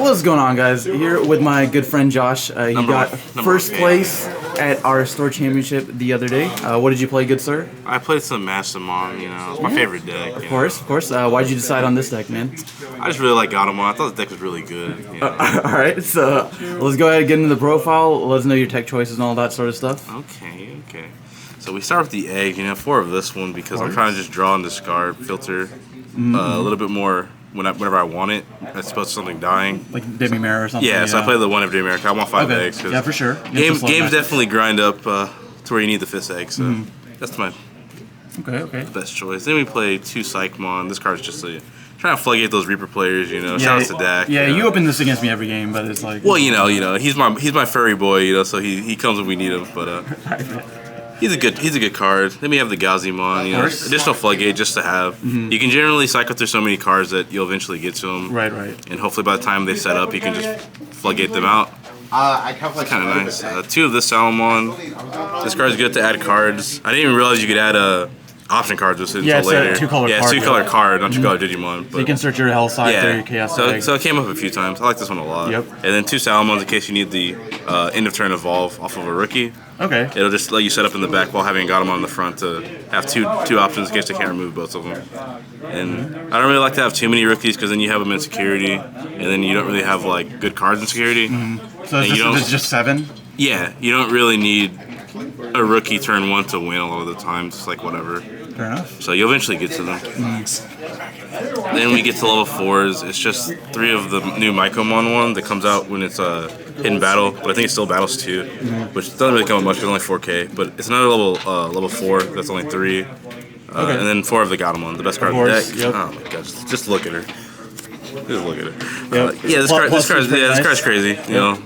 What's going on, guys? Here with my good friend Josh. He got first place at our store championship the other day. What did you play, good sir? I played some Mastemon, it's my favorite deck. Of course. Why'd you decide on this deck, man? I just really like Digimon. I thought the deck was really good. Alright, so let's go ahead and get into the profile. Let us know your tech choices and all that sort of stuff. Okay. So we start with the egg, 4 of this one because I'm trying to just draw and discard, filter a little bit more whenever I want it, as opposed to something dying. Like Digimon or something? Yeah, so I play the one of Digimon. I want 5 eggs. Yeah, for sure. Games definitely grind up to where you need the 5th egg, so that's my best choice. Then we play 2 Psychmon. This card's just trying to floodgate those Reaper players, Shout out to Dak. Yeah, you open this against me every game, but it's like... Well, he's my furry boy, so he comes when we need him, but... He's a good card. Then we have the Gazimon, additional floodgate just to have. You can generally cycle through so many cards that you'll eventually get to them. Right. And hopefully by the time they set up, you can just floodgate them out. It's kind of nice. 2 of this Salmon. This card's good to add cards. I didn't even realize you could add option cards with it until later. It's a 2-color card. Yeah, it's 2-color card, not 2-color Digimon. But so you can search your Hell side through your Chaos Egg. So it came up a few times. I like this one a lot. Yep. And then 2 Salamons in case you need the end of turn evolve off of a rookie. Okay. It'll just let you set up in the back while having got them on the front to have two options in case they can't remove both of them. And I don't really like to have too many rookies because then you have them in security, and then you don't really have like good cards in security. So it's just 7? Yeah, you don't really need a rookie turn 1 to win a lot of the time. It's like whatever. Fair enough. So you'll eventually get to them. Then we get to level 4s. It's just 3 of the new Mastemon one that comes out when it's hidden battle, but I think it still battles 2, which doesn't really come up much. It's only 4K, but it's another level 4 that's only 3. And then 4 of the Gatomon, the best card in the deck. Yep. Oh my god, just look at her. Just look at her. Yep. This card's crazy.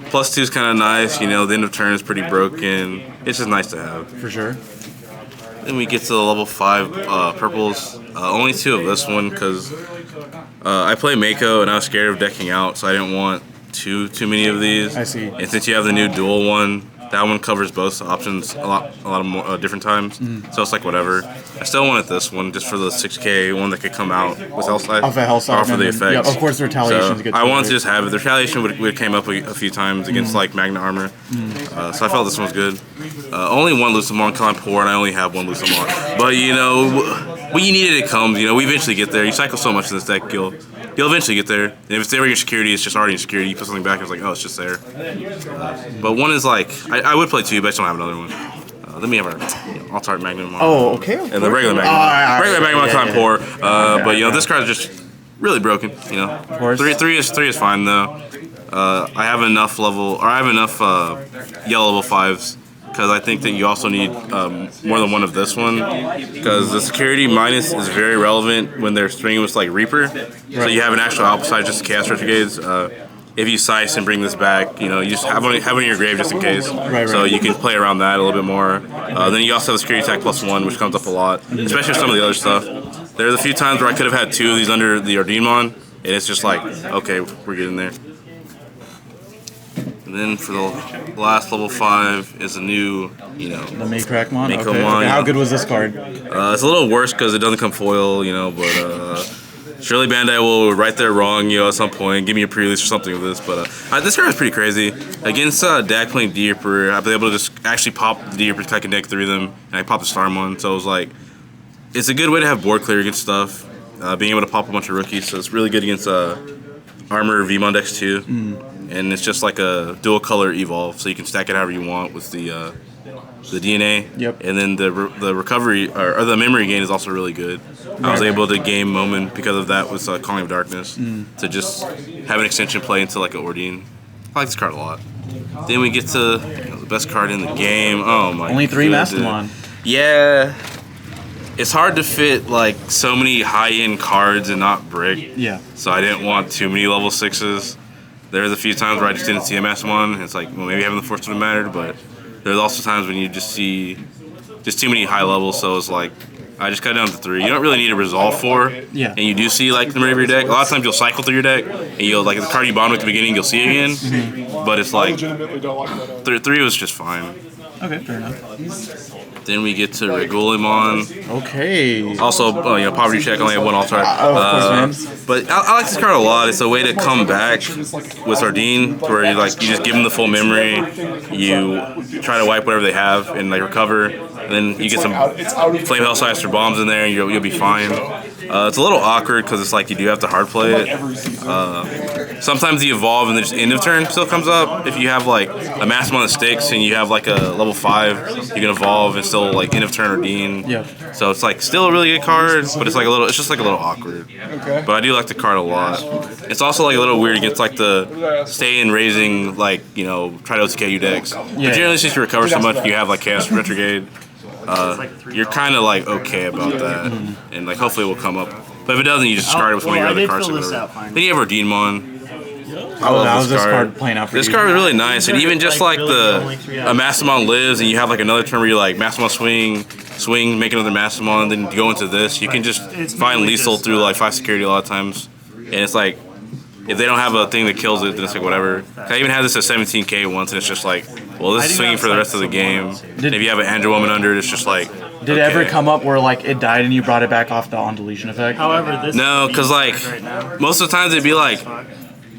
Plus 2 is kind of nice. The end of turn is pretty broken. It's just nice to have. For sure. Then we get to the level 5 purples. Only 2 of this one because I play Mako and I was scared of decking out, so I didn't want too many of these. I see. And since you have the new dual one, that one covers both options a lot of more different times. So it's like whatever. I still wanted this one just for the 6K one that could come out with Hellside. Off of Hellside. Or for the effects. Yeah, of course the retaliation is good. I wanted to just have it. The retaliation would came up a few times against like Magna Armor. So I felt this one was good. Only 1 Lucamon because I'm poor and I only have 1 Lucamon. But when you need it, it comes. We eventually get there. You cycle so much in this deck, you'll eventually get there. And if it's ever in your security, it's just already in security. You put something back, it's like, oh, it's just there. But 1 is like, I would play 2, but I just don't have another one. Then we have our Alt-Art Magnum. Oh, okay. And the regular Magnum. Regular Magnum because I'm poor. But this card is just really broken. Of course. 3 is fine though. I have enough yellow level 5s. Because I think that you also need more than 1 of this one. Because the security minus is very relevant when they're stringing with like Reaper. So you have an actual opposite just Chaos Retrogrades. If you size and bring this back, you just have one in your grave just in case. Right. So you can play around that a little bit more. Then you also have the security attack +1, which comes up a lot, especially with some of the other stuff. There's a few times where I could have had 2 of these under the Ordinmon, and it's just like, okay, we're getting there. And then for the last level 5 is a new, the Makerakmon? Okay. How good was this card? It's a little worse because it doesn't come foil, but surely Bandai will right their wrong, at some point, give me a pre-release or something of this. But this card is pretty crazy. Against Dak playing D-Reaper, I've been able to just actually pop the D-Reaper so I can deck 3 of them, and I popped the Starmon. So it was like, it's a good way to have board clear against stuff, being able to pop a bunch of rookies. So it's really good against Armor Vmon decks too. And it's just like a dual color evolve, so you can stack it however you want with the DNA. Yep. And then the recovery or the memory gain is also really good. I was able to game Moment because of that with Calling of Darkness to just have an extension play into like an Ordine. I like this card a lot. Then we get to the best card in the game. Oh my! Only 3 Mastemon. Yeah. It's hard to fit like so many high-end cards and not brick. Yeah. So I didn't want too many level 6s. There's a few times where I just didn't see a Mastemon. It's like, well, maybe having the force would have mattered, but there's also times when you just see too many high levels, so it's like, I just cut it down to 3. You don't really need a resolve 4, and you do see like the mirror of your deck. A lot of times you'll cycle through your deck, and you'll, like the card you bond at the beginning, you'll see it again, but it's like, 3 was just fine. Okay, fair enough. Then we get to Regulimon. Okay. Also, Poverty Check only had one altar. Of course, man. But I like this card a lot. It's a way to come back with Sardine, where you just give them the full memory, you try to wipe whatever they have and like recover, and then you get some Flame Hellsize or bombs in there, and you'll be fine. It's a little awkward because it's like you do have to hard play it. Sometimes you evolve and then just end of turn still comes up. If you have like a Mastemon that sticks and you have like a level 5, you can evolve and still like end of turn Ordine. Yeah. So it's like still a really good card, but it's just like a little awkward. Okay. But I do like the card a lot. It's also like a little weird against like the stay and raising like try to OTKU decks. But generally since you recover so much, you have like Chaos Retrograde. You're kind of like okay about that, and like hopefully it will come up. But if it doesn't, you just discard it with one of your other cards or whatever. Then you have Ordine. I love this card playing out for This card is really nice, and even just like a Mastemon lives, and you have like another turn where you like Mastemon swing, make another Mastemon, then go into this. You can just find lethal through like 5 security a lot of times, and it's like if they don't have a thing that kills it, then it's like whatever. I even had this at 17k once, and it's just like, well, this is swinging for the rest of the game. And if you have an Andrew Woman under it, it's just like. Did it ever come up where like it died and you brought it back off the on deletion effect? However, this no, because like most of the times it'd be like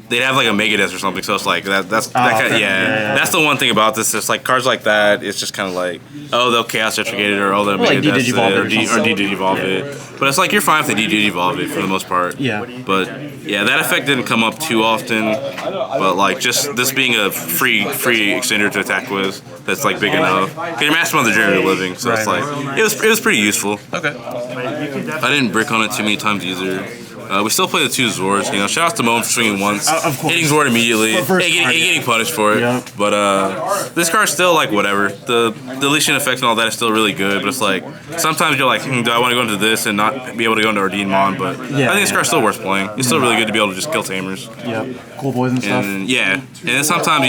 they'd have like a Megadeth or something, so it's like that's the one thing about this. It's like cards like that. It's just kind of like they'll Chaos Retrograde it or they'll like Megadeth it or de-Digivolve it. But it's like you're fine if they de-Digivolve it for the most part. Yeah. But yeah, that effect didn't come up too often. But like just this being a free extender to attack with, that's like big enough. Because your Mastermon is generally living, so it's like it was pretty useful. Okay. I didn't brick on it too many times either. We still play the 2 Zords. Shout out to Moan for swinging once, hitting Zord immediately, and getting punished for it. Yeah. But this card's still like whatever. The deletion effect and all that is still really good. But it's like sometimes you're like, do I want to go into this and not be able to go into Ordine But I think this card's still worth playing. It's still really good to be able to just kill Tamers. Yeah. Cool boys and stuff. And and then sometimes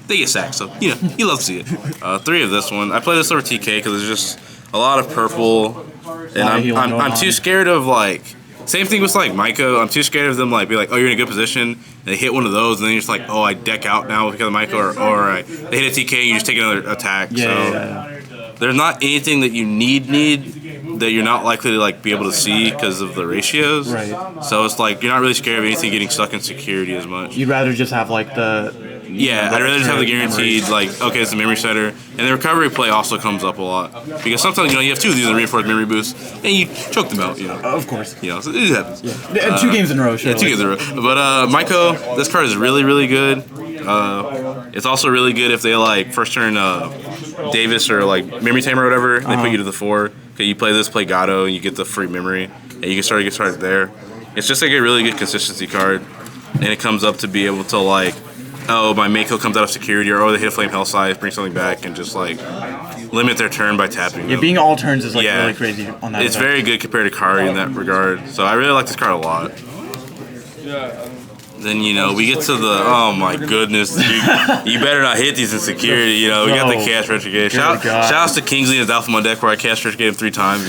they get sacked. So you love to see it. 3 of this one. I play this over TK because there's just a lot of purple, and I'm too scared of like. Same thing with like Maiko. I'm too scared of them like be like, oh, you're in a good position. And they hit one of those, and then you're just like, oh, I deck out now because of Maiko, or they hit a TK and you just take another attack. There's not anything that you need that you're not likely to like be able to see because of the ratios. Right. So it's like you're not really scared of anything getting stuck in security as much. You'd rather just have like the. Yeah, I'd rather just have the guaranteed, like, okay, it's a memory setter. And the recovery play also comes up a lot. Because sometimes, you have 2 of these reinforced memory boosts, and you choke them out, Of course. So it happens. Yeah. 2 games in a row, sure. Yeah, 2 games in a row. But Maiko, this card is really, really good. It's also really good if they, like, first turn Davis or, like, Memory Tamer or whatever, and they put you to the 4. Okay, you play this, play Gato, and you get the free memory. And you can get started there. It's just, like, a really good consistency card. And it comes up to be able to, like, my Mako comes out of security, or they hit a Flame Hellsize, bring something back, and just like limit their turn by tapping them. Being all turns is like really crazy on that. It's very good compared to Kari in that regard. So I really like this card a lot. Then we get to the oh my goodness, you better not hit these in security. We got the Chaos Retrograde. Shout outs to Kingsley and his Alpha Mon deck where I Chaos Retrograde him 3 times.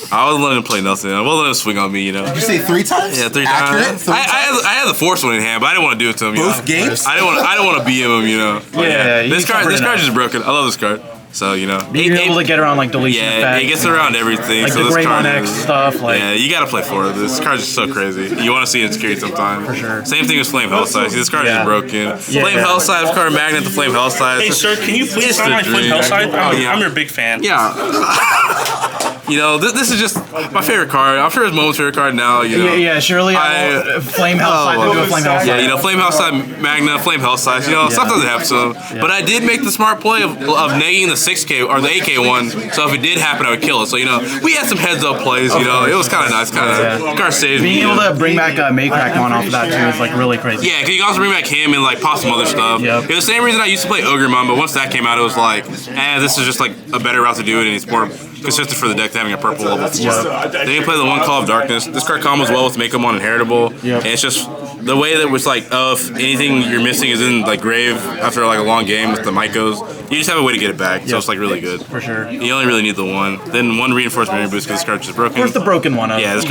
I wasn't letting him play nothing. I wasn't letting him swing on me. Did you say 3 times? Yeah, 3 Accurate? times. I had the Force one in hand, but I didn't want to do it to him. Both games? I didn't want to BM him. Yeah. This card is just broken. I love this card. So being able to get around like deletion effect, it gets around everything. Like so the this card X stuff. Like you gotta play for it. This card's just so crazy. You want to see it in security sometime. For sure. Same thing with Flame Hellsize. This card is broken. Flame Hellsize card magnet to Flame Hellsize. Hey sir, can you please sign my Flame Hellsize? I'm your big fan. Yeah. This is just my favorite card. I'm sure it's Moment's favorite card now. Yeah, surely. Flame Hellsize. Do a Flame Hellsize. Yeah, Flame Hellsize Magna, Flame Hellsize. Sometimes it happens to them. But I did make the smart play of negating the 6K or the 8K one. So if it did happen, I would kill it. So we had some heads up plays. It was kind of nice. Card saved me. Being able to bring back Maycrackmon off of that too is like really crazy. Yeah, because you can also bring back him and like pop some other stuff. It's the same reason I used to play Ogremon, but once that came out, it was like, this is just like a better route to do it, and it's more consistent for the deck than having a purple level 4. Then you play the one Call of Darkness. This card combos well with Makomon Inheritable, and it's just the way that was like, oh, if anything you're missing is in like grave after like a long game with the Mycos, you just have a way to get it back. So it's like really good. For sure. You only really need the one. Then one reinforced memory boost because this card's just broken. Where's the broken one? Yeah, this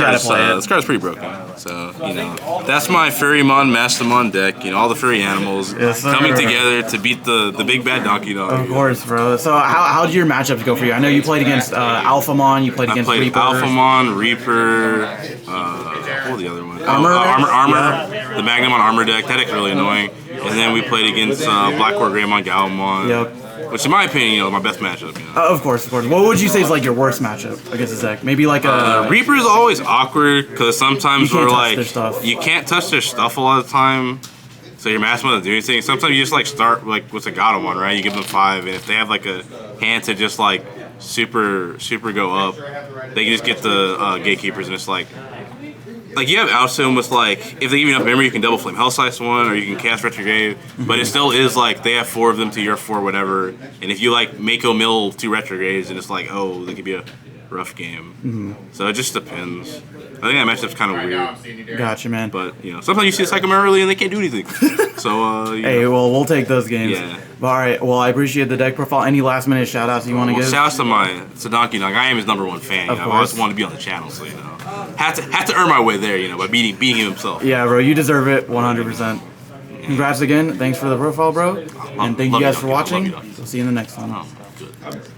card's pretty broken. So, you know, that's my Furrymon Mastemon deck. You know, all the furry animals coming together to beat the big bad Donkey Dog. Of course, bro. So how did your matchups go for you? I know you played against Alphamon, you played against Reaper. Alphamon, Reaper, what was the other one? Armor. Yeah. The Magnum on Armor deck. That deck's really annoying. And then we played against Blackcore Greymon, Galmon. Yep. Which, in my opinion, you know, my best matchup. You know? Of course. What would you say is like your worst matchup against this deck? Maybe like a Reaper is always awkward because sometimes we're like you can't touch their stuff a lot of the time. So your Mastemon doesn't do anything. Sometimes you just like start like with a God one, right? You give them 5, and if they have like a hand to just like super go up, they can just get the gatekeepers, and it's like you have Alstom with like if they give you enough memory, you can double flame Hellsize one, or you can cast Retrograde. But it still is like they have 4 of them to your 4, whatever. And if you like Mako mill 2 Retrogrades, and it's like that could be a rough game. So it just depends. I think that matchup's kind of weird. Gotcha, man. But, you know, sometimes you see a Psycho early and they can't do anything. So, hey, well, we'll take those games. Yeah. But, all right, well, I appreciate the deck profile. Any last-minute shout-outs you want to give? Shout-outs to Donkey Dog. I am his #1 fan. I've always wanted to be on the channel, so, you know. Had to earn my way there, you know, by beating him himself. Yeah, bro, you deserve it 100%. Congrats again. Thanks for the profile, bro. And thank you guys for watching. We'll see you in the next one. Good.